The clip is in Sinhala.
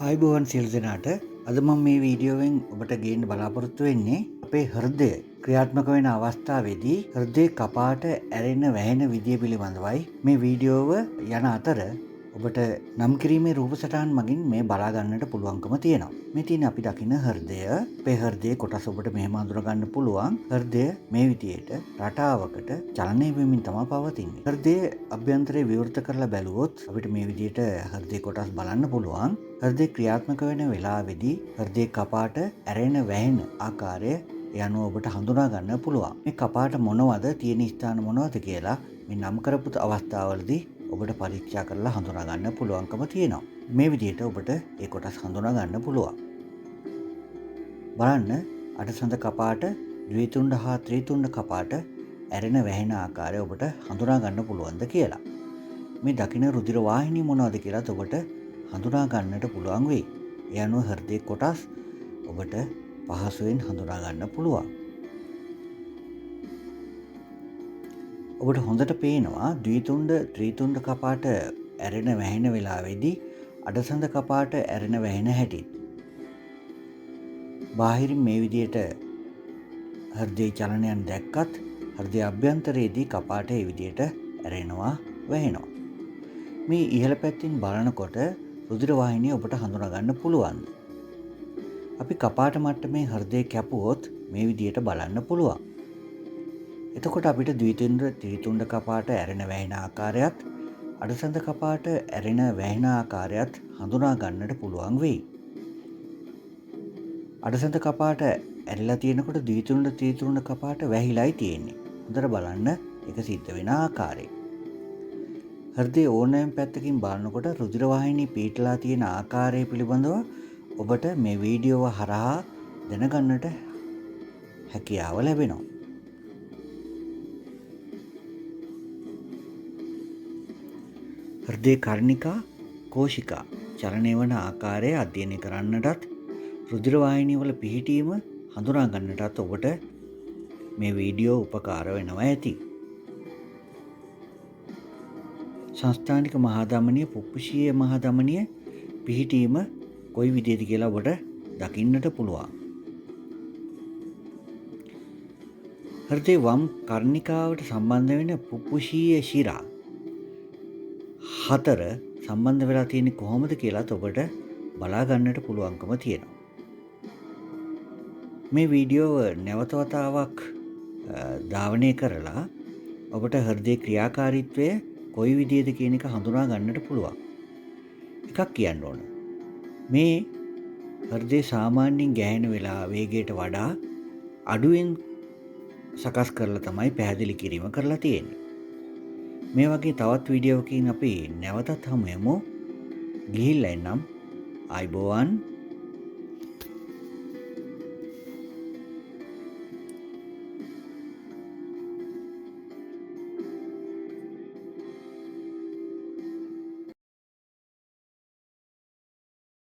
ආයුබෝවන් සියලු දෙනාට. අද මම මේ වීඩියෝවෙන් ඔබට ගේන්න බලාපොරොත්තු වෙන්නේ අපේ හෘදය ක්‍රියාත්මක වෙන අවස්ථාවේදී හෘදේ කපාට ඇරෙන වැහෙන විදිය පිළිබඳවයි මේ වීඩියෝව යන අතර ඔබට නම් කිරීමේ රූපසටහන් මගින් මේ බලා ගන්නට පුළුවන්කම තියෙනවා. මේ තියෙන අපි දකින හෘදය, අපේ හෘදයේ කොටස් ඔබට මෙහෙම අඳුර ගන්න පුළුවන්. හෘදය මේ විදියට රටාවකට චලනය වෙමින් තමයි පවතින්නේ. හෘදයේ අභ්‍යන්තරය විවෘත කරලා බැලුවොත් අපිට මේ විදියට හෘදයේ කොටස් බලන්න පුළුවන්. හෘදේ ක්‍රියාත්මක වෙන වෙලාවේදී හෘදේ කපාට ඇරෙන වැහෙන ආකාරය යනුව ඔබට හඳුනා ගන්න පුළුවන්. මේ කපාට මොනවද, තියෙන ස්ථාන මොනවද කියලා මේ නම් කරපු අවස්ථාවලදී ඔබට පරීක්ෂා කරලා හඳුනා ගන්න පුළුවන්කම තියෙනවා. මේ විදිහට ඔබට ඒ කොටස් හඳුනා ගන්න පුළුවන්. බලන්න අටසඳ කපාට, ද්විතුණ්ඩ හා ත්‍රිතුණ්ඩ කපාට ඇරෙන වැහෙන ආකාරය ඔබට හඳුනා ගන්න පුළුවන්ද කියලා. මේ දකින රුධිර වාහිනිය මොනවද කියලාත් ඔබට හඳුනා ගන්නට පුළුවන් වෙයි. ඒ අනුව හෘදේ කොටස් ඔබට පහසුවෙන් හඳුනා ගන්න පුළුවන්. ඔබට හොඳට පේනවා ද්විතුණ්ඩ ත්‍රිතුණ්ඩ කපාට ඇරෙන වැහෙන වෙලාවේදී අඩසඳ කපාට ඇරෙන වැහෙන හැටි. බාහිරින් මේ විදියට හෘදේ චලනයන් දැක්කත් හෘදේ අභ්‍යන්තරයේදී කපාට ඒ විදියට ඇරෙනවා වැහෙනවා. මේ ඉහළ පැත්තෙන් බලනකොට රුධිර වාහිනිය ඔබට හඳුනා ගන්න පුළුවන්. අපි කපාට මට්ටමේ හෘදේ කැපුවොත් මේ විදියට බලන්න පුළුවන්. එතකොට අපිට ද්විතුණ්ඩ ත්‍රිතුණ්ඩ කපාට ඇරෙන වැහෙන ආකාරයත් අඩසඳ කපාට ඇරෙන වැහෙන ආකාරයත් හඳුනා ගන්නට පුළුවන් වෙයි. අඩසඳ කපාට ඇරිලා තියෙනකොට ද්විතුණ්ඩ ත්‍රිතුණ්ඩ කපාට වැහිලායි තියෙන්නේ. හොඳට බලන්න ඒක සිද්ධ වෙන ආකාරය. හෘදේ ඕනෑම පැත්තකින් බලනකොට රුධිර වාහිනිය පීටලා තියෙන ආකාරය පිළිබඳව ඔබට මේ වීඩියෝව හරහා දැනගන්නට හැකියාව ලැබෙනවා. හෘදේ කර්ණිකා, කෝෂිකා චලනය වන ආකාරය අධ්‍යයනය කරන්නටත් රුධිර වාහිනිය වල පිහිටීම හඳුනා ගන්නටත් ඔබට මේ වීඩියෝ උපකාර වෙනවා ඇති. සංස්ථානික මහාධමනිය, පුප්පුෂීය මහාධමනිය පිහිටීම කොයි විදිහද කියලා ඔබට දකින්නට පුළුවන්. හෘදේ වම් කර්ණිකාවට සම්බන්ධ වෙන පුප්පුෂීය ශිරා 4 සම්බන්ධ වෙලා තියෙන්නේ කොහොමද කියලාත් ඔබට බලා ගන්නට පුළුවන්කම තියෙනවා. මේ වීඩියෝව නැවත වතාවක් ධාවනය කරලා ඔබට හෘදේ ක්‍රියාකාරීත්වය කොයි විදිහද කියන එක හඳුනා ගන්නට පුළුවන්. එකක් කියන්න ඕන. මේ හෘදේ සාමාන්‍යයෙන් ගැහෙන වෙලා වේගයට වඩා අඩුවෙන් සකස් කරලා තමයි පැහැදිලි කිරීම කරලා තියෙන්නේ. මේ වගේ තවත් වීඩියෝවකින් අපි නැවතත් හමු වෙමු. ගිහිල්ලා එන්නම්. ආයුබෝවන්.